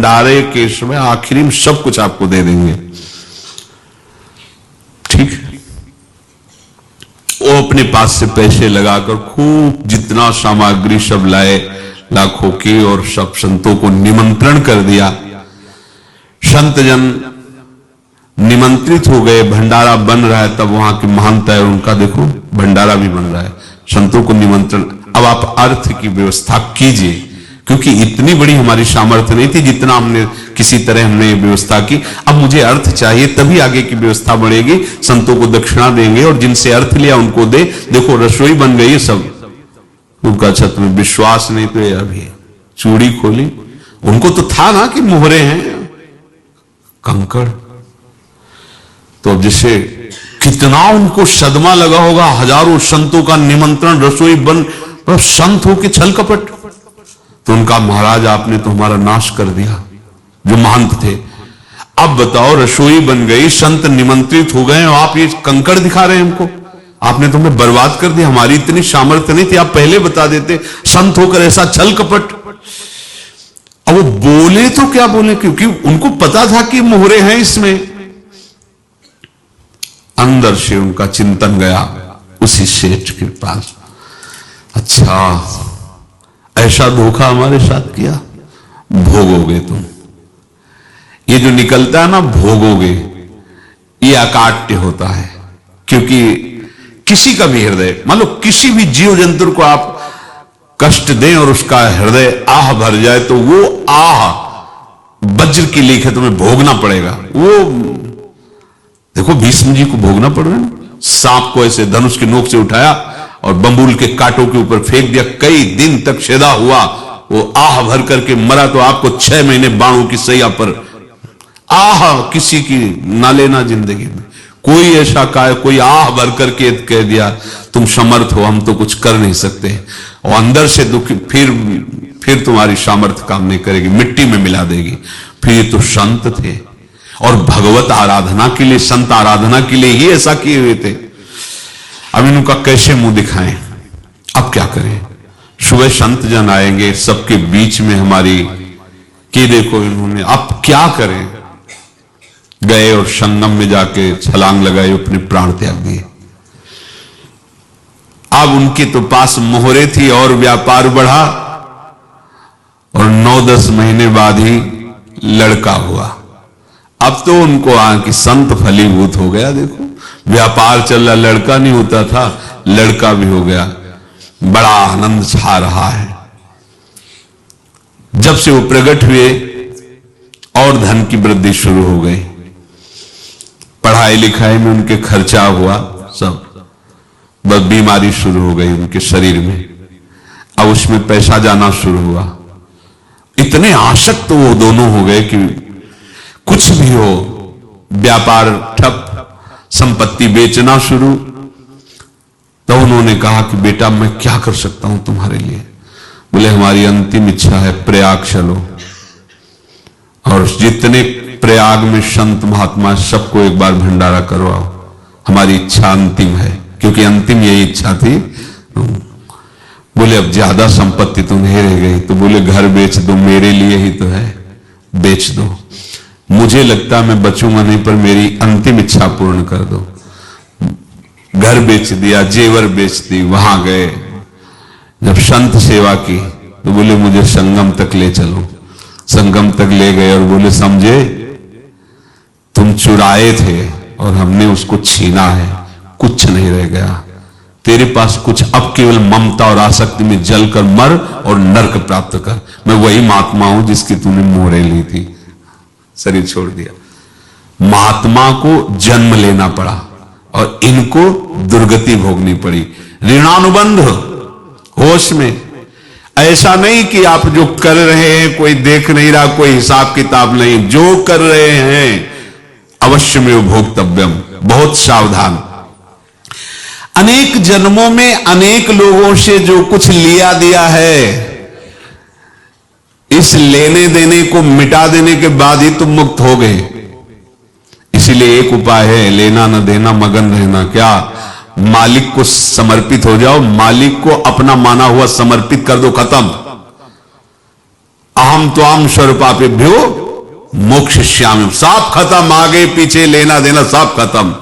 भंडारे के समय आखिरी में सब कुछ आपको दे देंगे। ठीक है, वो अपने पास से पैसे लगाकर खूब जितना सामग्री सब लाए लाखों की, और सब संतों को निमंत्रण कर दिया। संत जन निमंत्रित हो गए, भंडारा बन रहा है। तब वहां की महानता है उनका, देखो भंडारा भी बन रहा है, संतों को निमंत्रण। अब आप अर्थ की व्यवस्था कीजिए, क्योंकि इतनी बड़ी हमारी सामर्थ्य नहीं थी जितना हमने किसी तरह हमने व्यवस्था की। अब मुझे अर्थ चाहिए, तभी आगे की व्यवस्था बढ़ेगी। संतों को दक्षिणा देंगे और जिनसे अर्थ लिया उनको दे। देखो रसोई बन गई है सब। उनका छत में विश्वास नहीं तो ये अभी चूड़ी खोली, उनको तो था ना कि मोहरे हैं कंकड़। तो अब जैसे कितना उनको सदमा लगा होगा, हजारों संतों का निमंत्रण, रसोई बन, संत हो के छल कपट। तो उनका महाराज आपने तो हमारा नाश कर दिया, जो महंत थे। अब बताओ रसोई बन गई, संत निमंत्रित हो गए, और आप ये कंकड़ दिखा रहे हैं हमको। आपने तो हमें बर्बाद कर दिया, हमारी इतनी सामर्थ्य नहीं थी, आप पहले बता देते। संत होकर ऐसा छल कपट। अब वो बोले तो क्या बोले, क्योंकि उनको पता था कि मोहरे हैं इसमें। अंदर से उनका चिंतन गया उसी सेठ के पास, अच्छा ऐसा धोखा हमारे साथ किया, भोगोगे तुम। ये जो निकलता है ना भोगोगे, ये अकाट्य होता है। क्योंकि किसी का भी हृदय, मान लो किसी भी जीव जंतु को आप कष्ट दें और उसका हृदय आह भर जाए, तो वो आह वज्र की लीक है, तुम्हें भोगना पड़ेगा। वो देखो भीष्म जी को भोगना पड़ रहा है। सांप को ऐसे धनुष की नोक से उठाया और बंबूल के कांटों के ऊपर फेंक दिया, कई दिन तक शेदा हुआ, वो आह भर करके मरा। तो आपको 6 महीने बाणों की सैया पर आह किसी की ना लेना जिंदगी में। कोई ऐसा कोई आह भर करके कह दिया तुम समर्थ हो, हम तो कुछ कर नहीं सकते, और अंदर से दुखी, फिर तुम्हारी सामर्थ्य काम नहीं करेगी, मिट्टी में मिला देगी। फिर ये तो संत थे, और भगवत आराधना के लिए, संत आराधना के लिए ही ऐसा किए हुए थे। अब इनका कैसे मुंह दिखाएं, अब क्या करें। सुबह संत जन आएंगे, सबके बीच में हमारी कि देखो इन्होंने, अब क्या करें। गए और संगम में जाके छलांग लगाई, अपने प्राण त्याग दिए। अब उनके तो पास मोहरे थी और व्यापार बढ़ा, और 9-10 महीने बाद ही लड़का हुआ। अब तो उनको कि संत फलीभूत हो गया। देखो व्यापार चल रहा, लड़का नहीं होता था, लड़का भी हो गया, बड़ा आनंद छा रहा है। जब से वो प्रकट हुए और धन की वृद्धि शुरू हो गई, पढ़ाई लिखाई में उनके खर्चा हुआ सब, बस बीमारी शुरू हो गई उनके शरीर में। अब उसमें पैसा जाना शुरू हुआ। इतने आसक्त तो वो दोनों हो गए कि कुछ भी हो, व्यापार ठप, संपत्ति बेचना शुरू। तो उन्होंने कहा कि बेटा मैं क्या कर सकता हूं तुम्हारे लिए। बोले हमारी अंतिम इच्छा है प्रयाग चलो, और जितने प्रयाग में संत महात्मा सबको एक बार भंडारा करवाओ, हमारी इच्छा अंतिम है। क्योंकि अंतिम यही इच्छा थी। बोले अब ज्यादा संपत्ति तो नहीं रह गई। तो बोले घर बेच दो, मेरे लिए ही तो है, बेच दो। मुझे लगता मैं बचूंगा नहीं, पर मेरी अंतिम इच्छा पूर्ण कर दो। घर बेच दिया, जेवर बेच दी। वहां गए, जब संत सेवा की तो बोले मुझे संगम तक ले चलो। संगम तक ले गए और बोले समझे तुम चुराए थे और हमने उसको छीना है, कुछ नहीं रह गया तेरे पास कुछ। अब केवल ममता और आसक्ति में जलकर मर और नरक प्राप्त कर। मैं वही महात्मा हूं जिसकी तूने मोहरे ली थी, शरीर छोड़ दिया। महात्मा को जन्म लेना पड़ा और इनको दुर्गति भोगनी पड़ी। ऋणानुबंध होश में, ऐसा नहीं कि आप जो कर रहे हैं कोई देख नहीं रहा, कोई हिसाब किताब नहीं, जो कर रहे हैं अवश्य में भोक्तव्यम। बहुत सावधान। अनेक जन्मों में अनेक लोगों से जो कुछ लिया दिया है, इस लेने देने को मिटा देने के बाद ही तुम मुक्त हो गए। इसीलिए एक उपाय है, लेना न देना मगन रहना। क्या? मालिक को समर्पित हो जाओ, मालिक को अपना माना हुआ समर्पित कर दो, खत्म। अहम त्वाम स्वरूपापेभ्यो मोक्षयिष्यामि। सब खत्म, आगे पीछे लेना देना सब खत्म।